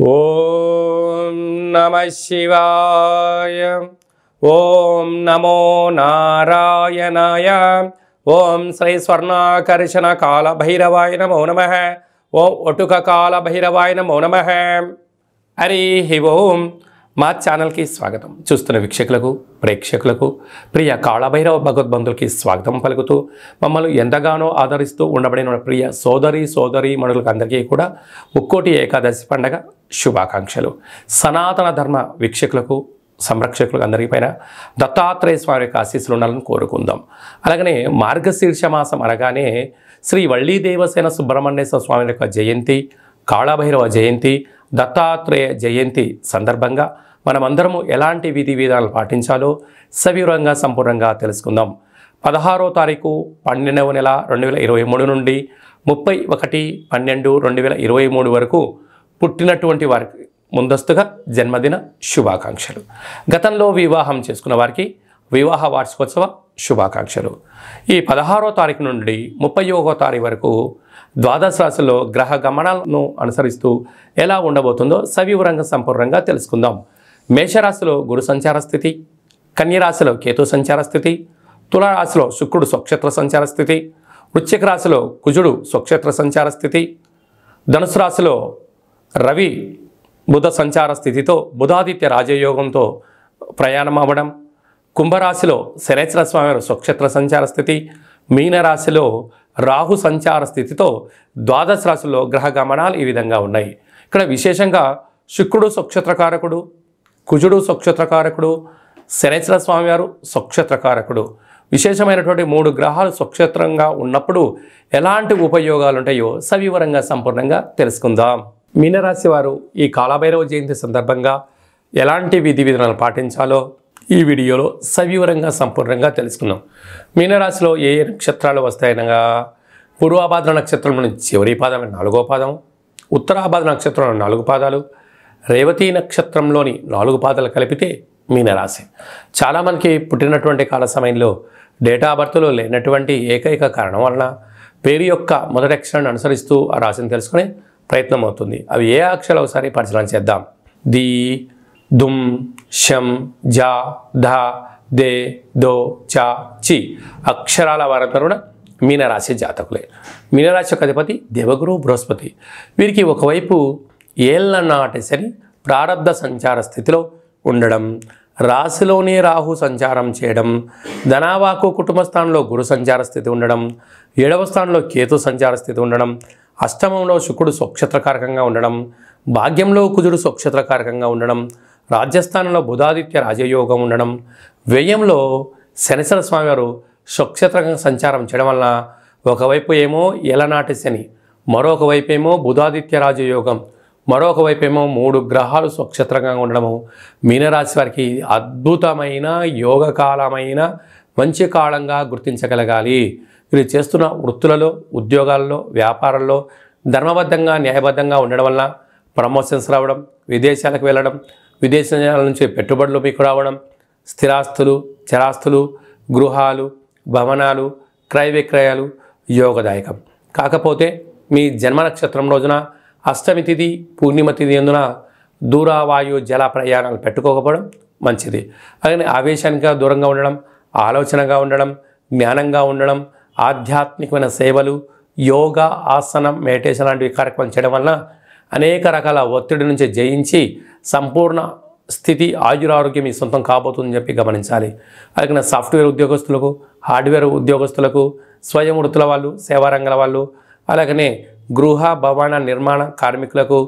ఓం నమః శివాయ. ఓం నమో నారాయణాయ. ఓం శ్రీ స్వర్ణాకర్షణ కాల భైరవాయ నమో నమః. ఓం ఒటుక కాల భైరవాయ నమో నమః. హరి ఓం. మా ఛానల్కి స్వాగతం. చూస్తున్న వీక్షకులకు, ప్రేక్షకులకు, ప్రియ కాళభైరవ భగవద్బంధులకి స్వాగతం పలుకుతూ మమ్మల్ని ఎంతగానో ఆదరిస్తూ ఉండబడిన ప్రియ సోదరి మనులకు అందరికీ కూడా ముక్కోటి ఏకాదశి పండగ శుభాకాంక్షలు. సనాతన ధర్మ వీక్షకులకు, సంరక్షకులకు అందరికీ పైన దత్తాత్రేయ స్వామి యొక్క ఆశీస్సులు ఉండాలని కోరుకుందాం. అలాగనే మార్గశీర్ష మాసం అనగానే శ్రీ వళ్ళీ దేవసేన సుబ్రహ్మణ్యేశ్వర స్వామి యొక్క జయంతి, కాళభైరవ జయంతి, దత్తాత్రేయ జయంతి సందర్భంగా మనమందరము ఎలాంటి విధి విధానాలు పాటించాలో సవివరంగా సంపూర్ణంగా తెలుసుకుందాం. 16వ తారీఖు 12వ నెల 2023 నుండి 31/12/2023 వరకు పుట్టినటువంటి వారికి ముందస్తుగా జన్మదిన శుభాకాంక్షలు. గతంలో వివాహం చేసుకున్న వారికి వివాహ వార్షికోత్సవ శుభాకాంక్షలు. ఈ 16వ తారీఖు నుండి 31వ తారీఖు వరకు ద్వాదశ రాశుల్లో గ్రహ గమనాలను అనుసరిస్తూ ఎలా ఉండబోతుందో సవివరంగా సంపూర్ణంగా తెలుసుకుందాం. మేషరాశిలో గురు సంచార స్థితి, కన్యరాశిలో కేతు సంచార స్థితి, తులారాశిలో శుక్రుడు స్వక్షేత్ర సంచార స్థితి, వృశ్చిక రాశిలో కుజుడు స్వక్షేత్ర సంచార స్థితి, ధనుసు రాశిలో రవి బుధ సంచార స్థితితో బుధాదిత్య రాజయోగంతో ప్రయాణం అవ్వడం, కుంభరాశిలో శనేశ్వర స్వామి స్వక్షేత్ర సంచార స్థితి, మీనరాశిలో రాహు సంచార స్థితితో ద్వాదశ రాశుల్లో గ్రహ గమనాలు ఈ విధంగా ఉన్నాయి. ఇక్కడ విశేషంగా శుక్రుడు స్వక్షేత్రకారకుడు, కుజుడు స్వక్షేత్రకారకుడు, శనేశ్వర స్వామి వారు స్వక్షేత్రకారకుడు. విశేషమైనటువంటి 3 గ్రహాలు స్వక్షేత్రంగా ఉన్నప్పుడు ఎలాంటి ఉపయోగాలు ఉంటాయో సవివరంగా సంపూర్ణంగా తెలుసుకుందాం. మీనరాశి వారు ఈ కాళభైరవ జయంతి సందర్భంగా ఎలాంటి విధి విధానాలు పాటించాలో ఈ వీడియోలో సవివరంగా సంపూర్ణంగా తెలుసుకుందాం. మీనరాశిలో ఏ నక్షత్రాలు వస్తాయనగా పూర్వాభాద్ర నక్షత్రం నుంచి చివరి పాదం 4వ పాదం, ఉత్తరాభాద్ర నక్షత్రంలో 4 పాదాలు, రేవతి నక్షత్రంలోని 4 పాదాలు కలిపితే మీనరాశి. చాలామందికి పుట్టినటువంటి కాల సమయంలో డేటా బర్త్లో లేనటువంటి ఏకైక కారణం వలన పేరు యొక్క మొదటి అక్షరాన్ని అనుసరిస్తూ ఆ రాశిని తెలుసుకునే ప్రయత్నం అవుతుంది. అవి ఏ అక్షరాలు ఒకసారి పరిశీలన చేద్దాం. ది, దుమ్, షం, జా, ధ, దే, దో, చా, చి అక్షరాల వారంతా కూడా మీనరాశి జాతకులే. మీనరాశి యొక్క అధిపతి దేవగురు బృహస్పతి. వీరికి ఒకవైపు ఏళ్ల నాటి శని ప్రారబ్ధ సంచార స్థితిలో ఉండడం, రాశిలోనే రాహు సంచారం చేయడం, ధనావాకు కుటుంబ స్థానంలో గురు సంచార స్థితి ఉండడం, 7వ స్థానంలో కేతు సంచార స్థితి ఉండడం, అష్టమంలో శుక్రుడు స్వక్షేత్రకారకంగా ఉండడం, భాగ్యంలో కుజుడు స్వక్షేత్రకారకంగా ఉండడం, రాజ్యస్థానంలో బుధాదిత్య రాజయోగం ఉండడం, వ్యయంలో శనేశ్వర స్వామి వారు స్వక్షేత్రకంగా సంచారం చేయడం వలన ఒకవైపు ఏమో ఏలనాటి శని, మరొక వైపు ఏమో బుధాదిత్య రాజయోగం, మరొక వైపు ఏమో 3 గ్రహాలు స్వక్షేత్రంగా ఉండడము మీనరాశి వారికి అద్భుతమైన యోగకాలమైన మంచి కాలంగా గుర్తించగలగాలి. వీరు చేస్తున్న వృత్తులలో, ఉద్యోగాల్లో, వ్యాపారాల్లో ధర్మబద్ధంగా, న్యాయబద్ధంగా ఉండడం వలన ప్రమోషన్స్ రావడం, విదేశాలకు వెళ్ళడం, విదేశాల నుంచి పెట్టుబడులు మీకు రావడం, స్థిరాస్తులు, చరాస్తులు, గృహాలు, భవనాలు, క్రయ విక్రయాలు యోగదాయకం. కాకపోతే మీ జన్మ నక్షత్రం రోజున అష్టమి తిథి, పూర్ణిమ తిథి అందున దూరవాయు జల ప్రయాణాలు పెట్టుకోకపోవడం మంచిది. అలాగే ఆవేశానికి దూరంగా ఉండడం, ఆలోచనగా ఉండడం, జ్ఞానంగా ఉండడం, ఆధ్యాత్మికమైన సేవలు, యోగా, ఆసనం, మెడిటేషన్ లాంటివి కార్యక్రమం చేయడం వలన అనేక రకాల ఒత్తిడి నుంచి జయించి సంపూర్ణ స్థితి, ఆయురారోగ్యం మీ సొంతం కాబోతుందని చెప్పి గమనించాలి. అలాగే సాఫ్ట్వేర్ ఉద్యోగస్తులకు, హార్డ్వేర్ ఉద్యోగస్తులకు, స్వయం వృత్తుల వాళ్ళు, సేవారంగాల వాళ్ళు, అలాగనే గృహ భవన నిర్మాణ కార్మికులకు,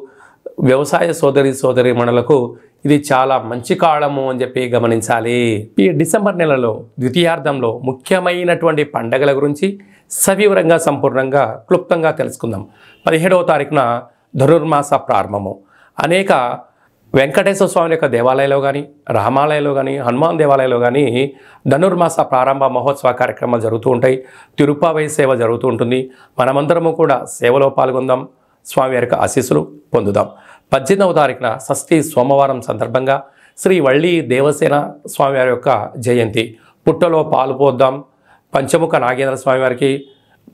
వ్యవసాయ సోదరీమణులకు ఇది చాలా మంచి కాలము అని చెప్పి గమనించాలి. ఈ డిసెంబర్ నెలలో ద్వితీయార్థంలో ముఖ్యమైనటువంటి పండగల గురించి సవివరంగా సంపూర్ణంగా క్లుప్తంగా తెలుసుకుందాం. 17వ తారీఖున ధనుర్మాస ప్రారంభము. అనేక వెంకటేశ్వర స్వామి యొక్క దేవాలయంలో కానీ, రామాలయంలో కానీ, హనుమాన్ దేవాలయంలో కానీ ధనుర్మాస ప్రారంభ మహోత్సవ కార్యక్రమాలు జరుగుతూ ఉంటాయి. తిరుపావై సేవ జరుగుతూ ఉంటుంది. మనమందరము కూడా సేవలో పాల్గొందాం, స్వామివారి యొక్క ఆశీస్సులు పొందుదాం. 18వ తారీఖున షష్ఠి సోమవారం సందర్భంగా శ్రీ వళ్ళీ దేవసేన స్వామివారి యొక్క జయంతి. పుట్టలో పాలు పోద్దాం. పంచముఖ నాగేంద్ర స్వామివారికి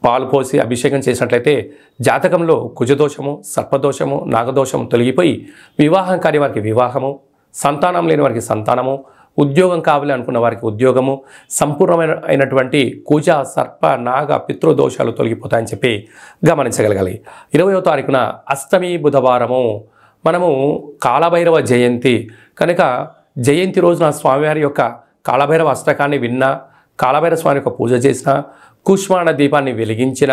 పాలు పోసి అభిషేకం చేసినట్లయితే జాతకంలో కుజదోషము, సర్పదోషము, నాగదోషము తొలగిపోయి వివాహం కాని వారికి వివాహము, సంతానం లేని వారికి సంతానము, ఉద్యోగం కావాలి అనుకున్న వారికి ఉద్యోగము, సంపూర్ణమైనటువంటి కుజ, సర్ప, నాగ, పితృదోషాలు తొలగిపోతాయని చెప్పి గమనించగలగాలి. 20వ తారీఖున అష్టమి బుధవారము, మనము కాలభైరవ జయంతి కనుక జయంతి రోజున స్వామివారి యొక్క కాలభైరవ అష్టకాన్ని విన్నా, కాలభైరవ స్వామి యొక్క పూజ చేసిన, కూష్మాండ దీపాన్ని వెలిగించిన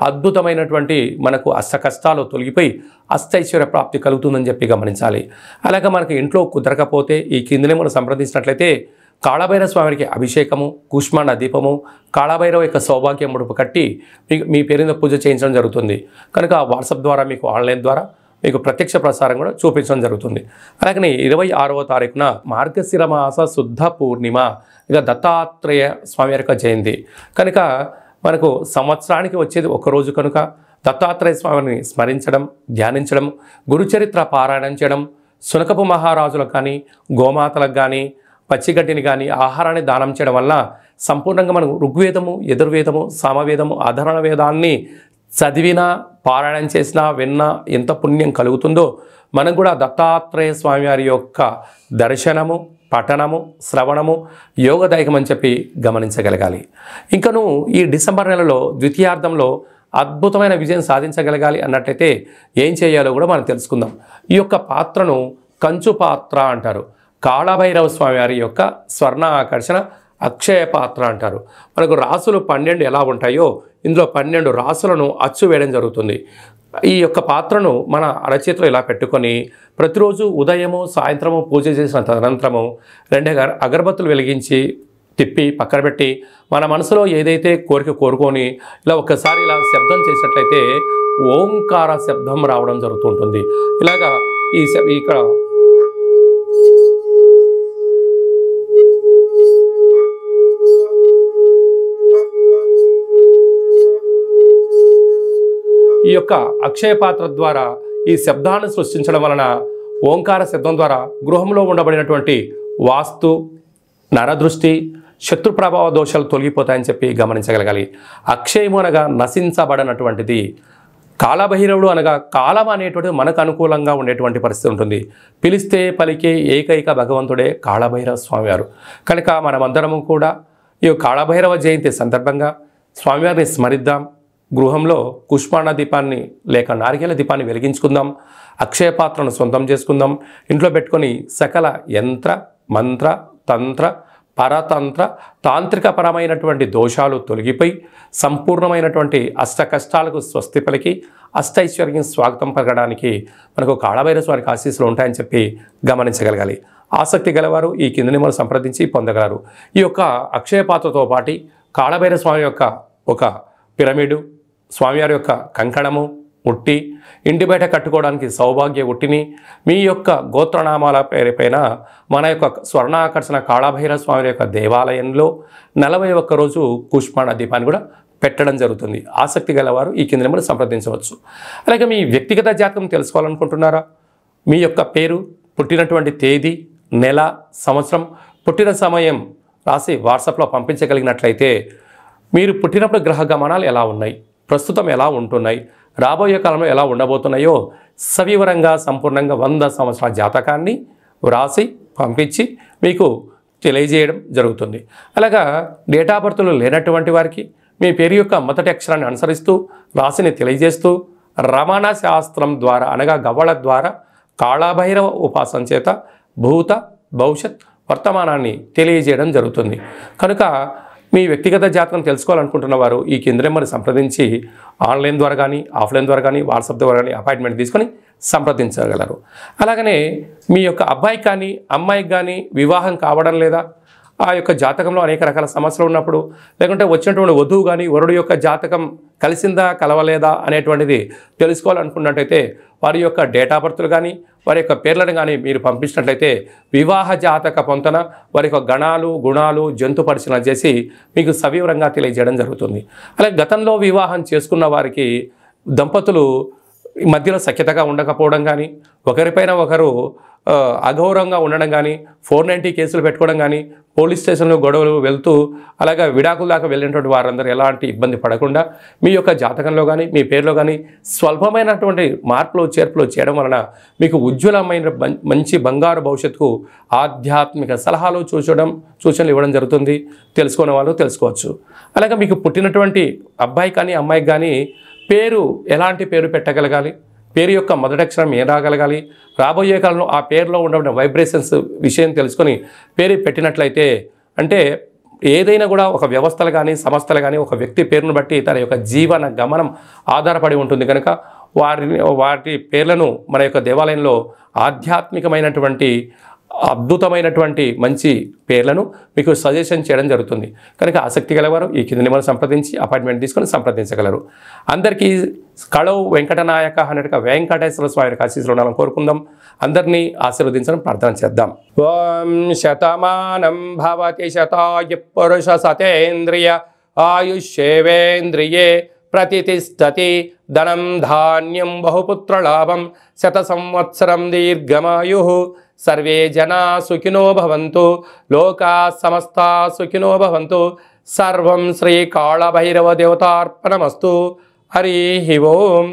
అద్భుతమైనటువంటి మనకు అష్ట కష్టాలు తొలగిపోయి అష్టైశ్వర్య ప్రాప్తి కలుగుతుందని చెప్పి గమనించాలి. అలాగే మనకు ఇంట్లో కుదరకపోతే ఈ కిందనే మనం సంప్రదించినట్లయితే కాళభైరవ స్వామికి అభిషేకము, కూష్మాండ దీపము, కాళభైరవ యొక్క సౌభాగ్య ముడుపు కట్టి మీ పేరున పూజ చేయించడం జరుగుతుంది. కనుక వాట్సాప్ ద్వారా మీకు ఆన్లైన్ ద్వారా మీకు ప్రత్యక్ష ప్రసారం కూడా చూపించడం జరుగుతుంది. అలాగే 26వ తారీఖున మార్గశిర మాస శుద్ధ పూర్ణిమ, ఇక దత్తాత్రేయ స్వామి యొక్క జయంతి కనుక మనకు సంవత్సరానికి వచ్చేది ఒకరోజు కనుక దత్తాత్రేయ స్వామిని స్మరించడం, ధ్యానించడం, గురుచరిత్ర పారాయణం చేయడం, శునకపు మహారాజులకు కానీ, గోమాతలకు కానీ, పచ్చిగడ్డిని కానీ ఆహారాన్ని దానం చేయడం వల్ల సంపూర్ణంగా మనం ఋగ్వేదము, యజుర్వేదము, సామవేదము, అధర్వణ వేదాన్ని చదివినా, పారాయణం చేసినా, విన్నా ఎంత పుణ్యం కలుగుతుందో మనకు కూడా దత్తాత్రేయ స్వామి వారి యొక్క దర్శనము, పఠనము, శ్రవణము యోగదాయకమని చెప్పి గమనించగలగాలి. ఇంకను ఈ డిసెంబర్ నెలలో ద్వితీయార్థంలో అద్భుతమైన విజయం సాధించగలగాలి అన్నట్లయితే ఏం చేయాలో కూడా మనం తెలుసుకుందాం. ఈ యొక్క పాత్రను కంచు పాత్ర అంటారు. కాళభైరవ స్వామి వారి యొక్క స్వర్ణ ఆకర్షణ అక్షయ పాత్ర అంటారు. మనకు రాసులు 12 ఎలా ఉంటాయో ఇందులో 12 రాసులను అచ్చు వేయడం జరుగుతుంది. ఈ యొక్క పాత్రను మన అరచేతిలో ఇలా పెట్టుకొని ప్రతిరోజు ఉదయము, సాయంత్రము పూజ చేసిన తదనంతరము 2 అగరబత్తులు వెలిగించి తిప్పి పక్కన పెట్టి మన మనసులో ఏదైతే కోరిక కోరుకొని ఇలా ఒక్కసారి ఇలా శబ్దం చేసినట్లయితే ఓంకార శబ్దం రావడం జరుగుతుంటుంది. ఇలాగా ఇక్కడ ఈ యొక్క అక్షయ పాత్ర ద్వారా ఈ శబ్దాన్ని సృష్టించడం వలన ఓంకార శబ్దం ద్వారా గృహంలో ఉండబడినటువంటి వాస్తు, నరదృష్టి, శత్రు ప్రభావ దోషాలు తొలగిపోతాయని చెప్పి గమనించగలగాలి. అక్షయము అనగా నశించబడినటువంటిది, కాలభైరవుడు అనగా కాలం అనేటువంటిది మనకు అనుకూలంగా ఉండేటువంటి పరిస్థితి ఉంటుంది. పిలిస్తే పలికే ఏకైక భగవంతుడే కాళభైరవ స్వామివారు. కనుక మనమందరము కూడా ఈ కాళభైరవ జయంతి సందర్భంగా స్వామివారిని స్మరిద్దాం. గృహంలో కూష్మాండ దీపాన్ని లేక నారికేల దీపాన్ని వెలిగించుకుందాం. అక్షయ పాత్రను సొంతం చేసుకుందాం. ఇంట్లో పెట్టుకొని సకల యంత్ర, మంత్ర, తంత్ర, పరతంత్ర, తాంత్రికపరమైనటువంటి దోషాలు తొలగిపోయి సంపూర్ణమైనటువంటి అష్ట కష్టాలకు స్వస్తి పలికి అష్టైశ్వర్యం స్వాగతం పలకడానికి మనకు కాళభైరవ స్వామికి ఆశీస్సులు ఉంటాయని చెప్పి గమనించగలగాలి. ఆసక్తి గలవారు ఈ కిందని మనం సంప్రదించి పొందగలరు. ఈ యొక్క అక్షయ పాత్రతో పాటు కాళభైరవ స్వామి యొక్క ఒక పిరమిడు, స్వామివారి యొక్క కంకణము, ఉట్టి, ఇంటి బయట కట్టుకోవడానికి సౌభాగ్య ఉట్టిని, మీ యొక్క గోత్రనామాల పేరుపైన మన యొక్క స్వర్ణాకర్షణ కాళభైరవ స్వామి యొక్క దేవాలయంలో 41 రోజు కూష్మాండ దీపాన్ని కూడా పెట్టడం జరుగుతుంది. ఆసక్తి గలవారు ఈ కింద నెంబర్ సంప్రదించవచ్చు. అలాగే మీ వ్యక్తిగత జాతకం తెలుసుకోవాలనుకుంటున్నారా? మీ యొక్క పేరు, పుట్టినటువంటి తేదీ, నెల, సంవత్సరం, పుట్టిన సమయం రాసి వాట్సాప్లో పంపించగలిగినట్లయితే మీరు పుట్టినప్పుడు గ్రహ గమనాలు ఎలా ఉన్నాయి, ప్రస్తుతం ఎలా ఉంటున్నాయి, రాబోయే కాలంలో ఎలా ఉండబోతున్నాయో సవివరంగా సంపూర్ణంగా 100 సంవత్సరాల జాతకాన్ని వ్రాసి పంపించి మీకు తెలియజేయడం జరుగుతుంది. అలాగా డేట్ ఆఫ్ బర్త్లు లేనటువంటి వారికి మీ పేరు యొక్క మొదటి అక్షరాన్ని అనుసరిస్తూ రాశిని తెలియజేస్తూ రమణ శాస్త్రం ద్వారా అనగా గవ్వళ ద్వారా కాళభైరవ ఉపాసన చేత భూత, భవిష్యత్, వర్తమానాన్ని తెలియజేయడం జరుగుతుంది. కనుక మీ వ్యక్తిగత జాతకం తెలుసుకోవాలనుకుంటున్న వారు ఈ కింద నెంబర్ని సంప్రదించి ఆన్లైన్ ద్వారా కానీ, ఆఫ్లైన్ ద్వారా కానీ, వాట్సాప్ ద్వారా కానీ అపాయింట్మెంట్ తీసుకొని సంప్రదించగలరు. అలాగనే మీ యొక్క అబ్బాయికి కానీ, అమ్మాయికి కానీ వివాహం కావడం లేదా, ఆ యొక్క జాతకంలో అనేక రకాల సమస్యలు ఉన్నప్పుడు, లేకుంటే వచ్చినటువంటి వధువు కానీ వరుడు యొక్క జాతకం కలిసిందా కలవలేదా అనేటువంటిది తెలుసుకోవాలనుకున్నట్టయితే వారి యొక్క డేట్ ఆఫ్ బర్త్లు కానీ వారి యొక్క పేర్లను కానీ మీరు పంపించినట్లయితే వివాహ జాతక పొంతన, వారి యొక్క గణాలు, గుణాలు, జంతు పరిశీలన చేసి మీకు సవివరంగా తెలియజేయడం జరుగుతుంది. అలాగే గతంలో వివాహం చేసుకున్న వారికి దంపతులు మధ్యలో సఖ్యతగా ఉండకపోవడం కానీ, ఒకరిపైన ఒకరు అగౌరవంగా ఉండడం కానీ 490 కేసులు పెట్టుకోవడం కానీ పోలీస్ స్టేషన్లో గొడవలు వెళ్తూ అలాగే విడాకుల దాకా వెళ్ళినటువంటి వారందరూ ఎలాంటి ఇబ్బంది పడకుండా మీ యొక్క జాతకంలో కానీ మీ పేరులో కానీ స్వల్పమైనటువంటి మార్పులు చేర్పులు చేయడం వలన మీకు ఉజ్వలమైన మంచి బంగారు భవిష్యత్తుకు ఆధ్యాత్మిక సలహాలు సూచనలు ఇవ్వడం జరుగుతుంది. తెలుసుకునే వాళ్ళు తెలుసుకోవచ్చు. అలాగే మీకు పుట్టినటువంటి అబ్బాయి కానీ అమ్మాయికి కానీ పేరు ఎలాంటి పేరు పెట్టగలగాలి, పేరు యొక్క మొదటి అక్షరం ఏం రాగలగాలి, రాబోయే కాలంలో ఆ పేరులో ఉన్న వైబ్రేషన్స్ విషయం తెలుసుకొని పేరు పెట్టినట్లయితే అంటే ఏదైనా కూడా ఒక వ్యవస్థలు కానీ సంస్థలు కానీ ఒక వ్యక్తి పేరును బట్టి తన యొక్క జీవన గమనం ఆధారపడి ఉంటుంది కనుక వాటి పేర్లను మన యొక్క దేవాలయంలో ఆధ్యాత్మికమైనటువంటి అద్భుతమైనటువంటి మంచి పేర్లను మీకు సజెషన్ చేయడం జరుగుతుంది. కనుక ఆసక్తి గలవారు ఈ కింద నెంబర్ సంప్రదించి అపాయింట్మెంట్ తీసుకొని సంప్రదించగలరు. అందరికీ కళవు వెంకటనాయక అన్నట్టుగా వెంకటేశ్వర స్వామి ఆశీస్సులు ఉండాలని కోరుకుందాం. అందరినీ ఆశీర్వదించడం ప్రార్థన చేద్దాం. ఓం శతమానం భవతి శతాయు పురుష సతేంద్రియ ఆయుష్యేవేంద్రియే ప్రతిష్టతి ధనం ధాన్యం బహుపుత్రలాభం శత సంవత్సరం దీర్ఘమాయు. సర్వే జనా సుఖినో భవంతు, లోకా సమస్తా సుఖినో భవంతు. సర్వం శ్రీ కాళభైరవ దేవతార్పణమస్తు. హరి ఓం.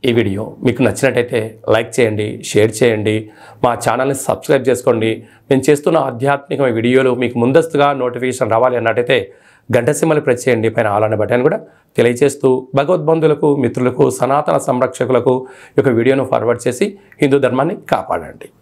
ఈ వీడియో మీకు నచ్చినట్టయితే లైక్ చేయండి, షేర్ చేయండి, మా ఛానల్ని సబ్స్క్రైబ్ చేసుకోండి. మేము చేస్తున్న ఆధ్యాత్మిక వీడియోలు మీకు ముందస్తుగా నోటిఫికేషన్ రావాలి అన్నట్టయితే గంట సింబల్ ప్రెస్ చేయండి. పైన ఆల్ అనే బటన్ కూడా తెలియజేస్తూ భగవద్బంధులకు, మిత్రులకు, సనాతన సంరక్షకులకు ఈ యొక్క వీడియోను ఫార్వర్డ్ చేసి హిందూ ధర్మాన్ని కాపాడండి.